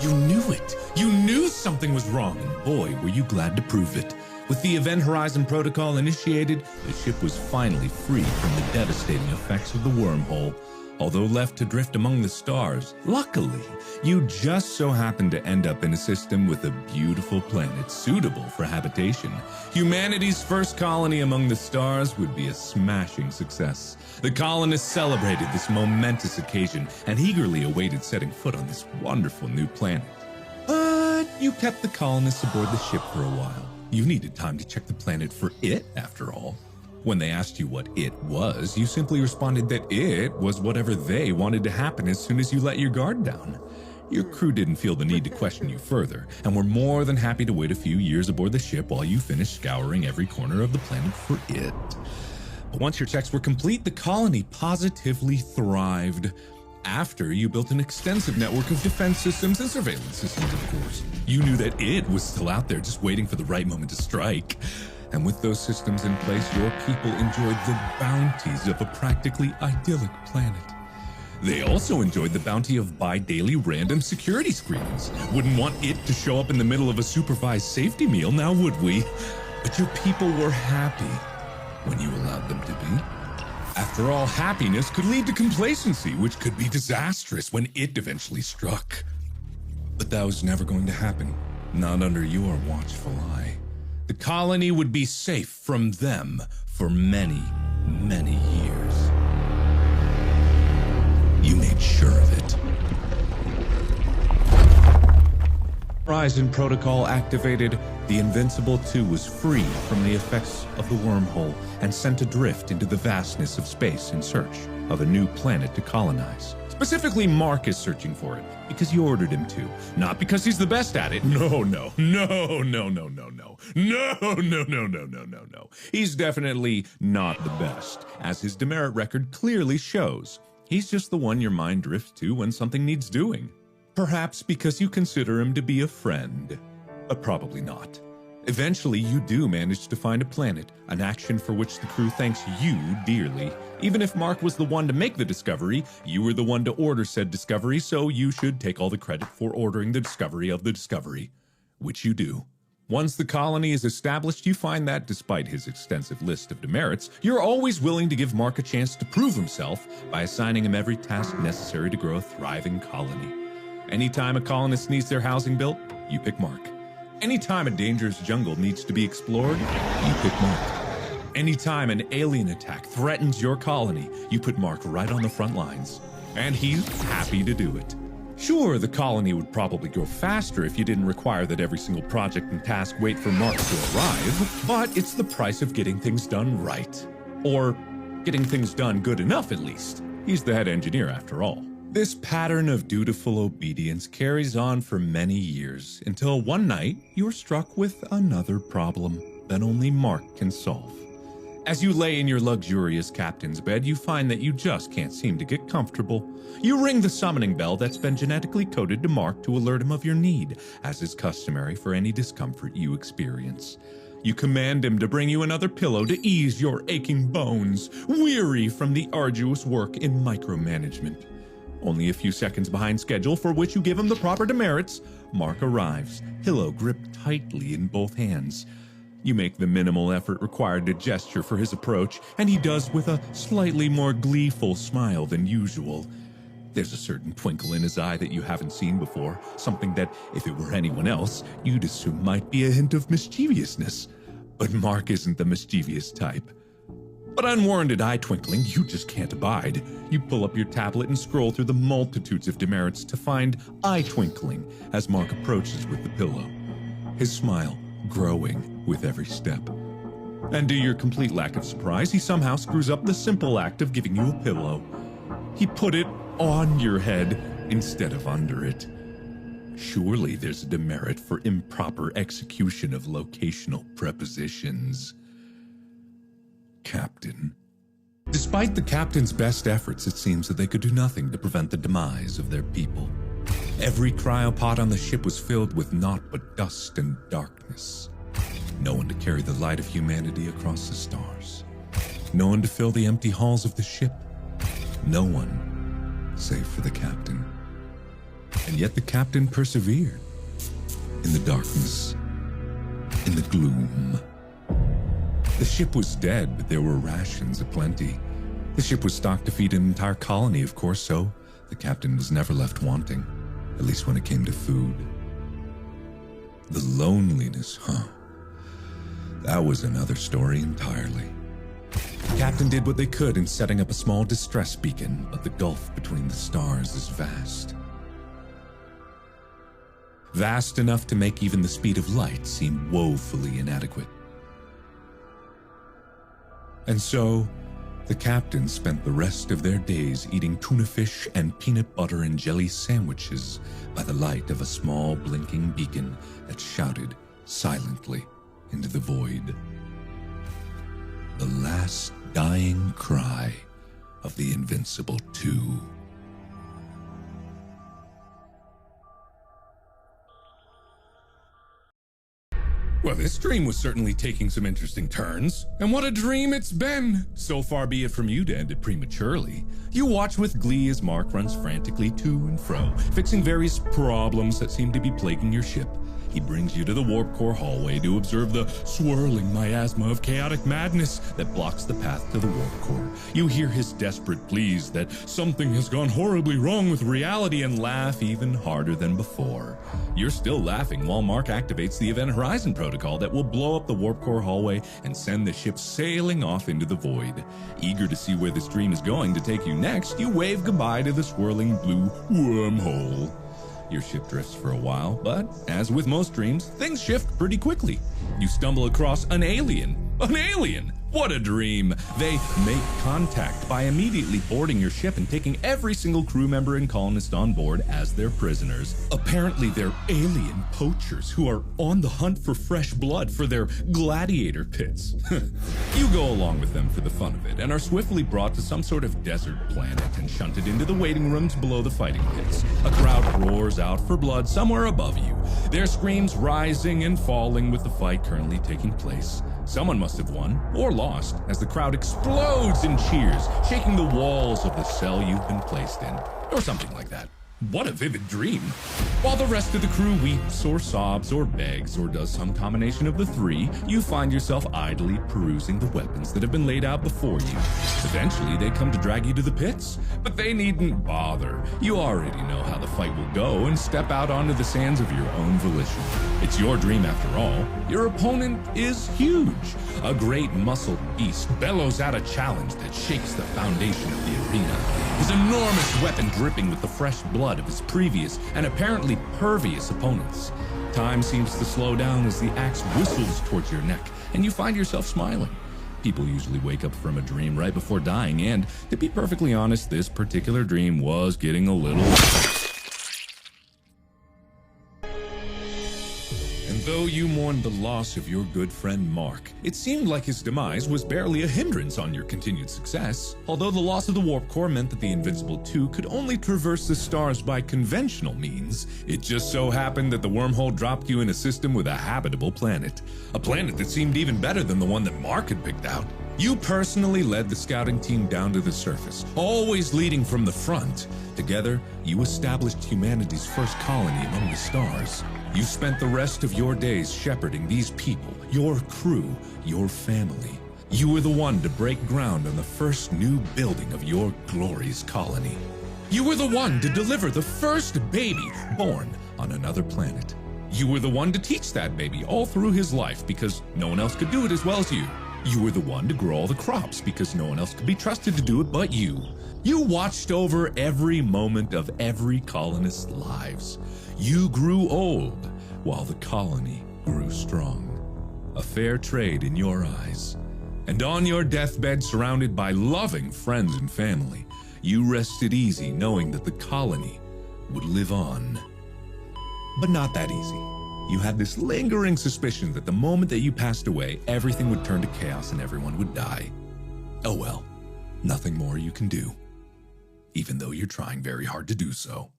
You knew it! You knew something was wrong, and boy, were you glad to prove it. With the Event Horizon Protocol initiated, the ship was finally freed from the devastating effects of the wormhole. Although left to drift among the stars, luckily, you just so happened to end up in a system with a beautiful planet suitable for habitation. Humanity's first colony among the stars would be a smashing success. The colonists celebrated this momentous occasion and eagerly awaited setting foot on this wonderful new planet. But you kept the colonists aboard the ship for a while. You needed time to check the planet for it, after all. When they asked you what it was, you simply responded that it was whatever they wanted to happen as soon as you let your guard down. Your crew didn't feel the need to question you further, and were more than happy to wait a few years aboard the ship while you finished scouring every corner of the planet for it. But once your checks were complete, the colony positively thrived. After you built an extensive network of defense systems and surveillance systems, of course. You knew that it was still out there just waiting for the right moment to strike. And with those systems in place, your people enjoyed the bounties of a practically idyllic planet. They also enjoyed the bounty of bi-daily random security screenings. Wouldn't want it to show up in the middle of a supervised safety meal, now would we? But your people were happy when you allowed them to be. After all, happiness could lead to complacency, which could be disastrous when it eventually struck. But that was never going to happen, not under your watchful eye. The colony would be safe from them for many, many years. You made sure of it. Horizon Protocol activated, the Invincible 2 was free from the effects of the wormhole and sent adrift into the vastness of space in search of a new planet to colonize. Specifically, Mark is searching for it because you ordered him to, not because he's the best at it. No. He's definitely not the best, as his demerit record clearly shows. He's just the one your mind drifts to when something needs doing. Perhaps because you consider him to be a friend, but probably not. Eventually, you do manage to find a planet, an action for which the crew thanks you dearly. Even if Mark was the one to make the discovery, you were the one to order said discovery, so you should take all the credit for ordering the discovery of the discovery, which you do. Once the colony is established, you find that, despite his extensive list of demerits, you're always willing to give Mark a chance to prove himself by assigning him every task necessary to grow a thriving colony. Anytime a colonist needs their housing built, you pick Mark. Anytime a dangerous jungle needs to be explored, you pick Mark. Anytime an alien attack threatens your colony, you put Mark right on the front lines. And he's happy to do it. Sure, the colony would probably grow faster if you didn't require that every single project and task wait for Mark to arrive, but it's the price of getting things done right. Or getting things done good enough, at least. He's the head engineer, after all. This pattern of dutiful obedience carries on for many years, until one night you're struck with another problem that only Mark can solve. As you lay in your luxurious captain's bed, you find that you just can't seem to get comfortable. You ring the summoning bell that's been genetically coded to Mark to alert him of your need, as is customary for any discomfort you experience. You command him to bring you another pillow to ease your aching bones, weary from the arduous work in micromanagement. Only a few seconds behind schedule, for which you give him the proper demerits, Mark arrives, pillow gripped tightly in both hands. You make the minimal effort required to gesture for his approach, and he does with a slightly more gleeful smile than usual. There's a certain twinkle in his eye that you haven't seen before, something that, if it were anyone else, you'd assume might be a hint of mischievousness. But Mark isn't the mischievous type. But unwarranted eye twinkling you just can't abide. You pull up your tablet and scroll through the multitudes of demerits to find eye twinkling as Mark approaches with the pillow, his smile growing with every step. And to your complete lack of surprise, he somehow screws up the simple act of giving you a pillow. He put it on your head instead of under it. Surely there's a demerit for improper execution of locational prepositions. Captain. Despite the captain's best efforts, it seems that they could do nothing to prevent the demise of their people. Every cryopod on the ship was filled with naught but dust and darkness. No one to carry the light of humanity across the stars. No one to fill the empty halls of the ship. No one save for the captain. And yet the captain persevered. In the darkness, in the gloom. The ship was dead, but there were rations aplenty. The ship was stocked to feed an entire colony, of course, so the captain was never left wanting, at least when it came to food. The loneliness, that was another story entirely. The captain did what they could in setting up a small distress beacon, but the gulf between the stars is vast. Vast enough to make even the speed of light seem woefully inadequate. And so, the captain spent the rest of their days eating tuna fish and peanut butter and jelly sandwiches by the light of a small blinking beacon that shouted silently into the void. The last dying cry of the Invincible 2. Well, this dream was certainly taking some interesting turns. And what a dream it's been! So far be it from you to end it prematurely. You watch with glee as Mark runs frantically to and fro, fixing various problems that seem to be plaguing your ship. He brings you to the warp core hallway to observe the swirling miasma of chaotic madness that blocks the path to the warp core. You hear his desperate pleas that something has gone horribly wrong with reality and laugh even harder than before. You're still laughing while Mark activates the Event Horizon protocol that will blow up the warp core hallway and send the ship sailing off into the void. Eager to see where this dream is going to take you next, you wave goodbye to the swirling blue wormhole. Your ship drifts for a while, but as with most dreams, things shift pretty quickly. You stumble across an alien. An alien! What a dream! They make contact by immediately boarding your ship and taking every single crew member and colonist on board as their prisoners. Apparently, they're alien poachers who are on the hunt for fresh blood for their gladiator pits. You go along with them for the fun of it and are swiftly brought to some sort of desert planet and shunted into the waiting rooms below the fighting pits. A crowd roars out for blood somewhere above you, their screams rising and falling with the fight currently taking place. Someone must have won, or lost, as the crowd explodes in cheers, shaking the walls of the cell you've been placed in, or something like that. What a vivid dream. While the rest of the crew weeps or sobs or begs or does some combination of the three, you find yourself idly perusing the weapons that have been laid out before you. Eventually, they come to drag you to the pits, but they needn't bother. You already know how the fight will go and step out onto the sands of your own volition. It's your dream after all. Your opponent is huge. A great muscled beast bellows out a challenge that shakes the foundation of the arena. His enormous weapon dripping with the fresh blood of his previous and apparently pervious opponents. Time seems to slow down as the axe whistles towards your neck, and you find yourself smiling. People usually wake up from a dream right before dying, and to be perfectly honest, this particular dream was getting a little... And though you mourned the loss of your good friend Mark, it seemed like his demise was barely a hindrance on your continued success. Although the loss of the warp core meant that the Invincible 2 could only traverse the stars by conventional means, it just so happened that the wormhole dropped you in a system with a habitable planet. A planet that seemed even better than the one that Mark had picked out. You personally led the scouting team down to the surface, always leading from the front. Together, you established humanity's first colony among the stars. You spent the rest of your days shepherding these people, your crew, your family. You were the one to break ground on the first new building of your glorious colony. You were the one to deliver the first baby born on another planet. You were the one to teach that baby all through his life because no one else could do it as well as you. You were the one to grow all the crops because no one else could be trusted to do it but you. You watched over every moment of every colonist's lives. You grew old while the colony grew strong. A fair trade in your eyes. And on your deathbed, surrounded by loving friends and family, you rested easy knowing that the colony would live on. But not that easy. You had this lingering suspicion that the moment that you passed away, everything would turn to chaos and everyone would die. Oh well, nothing more you can do, even though you're trying very hard to do so.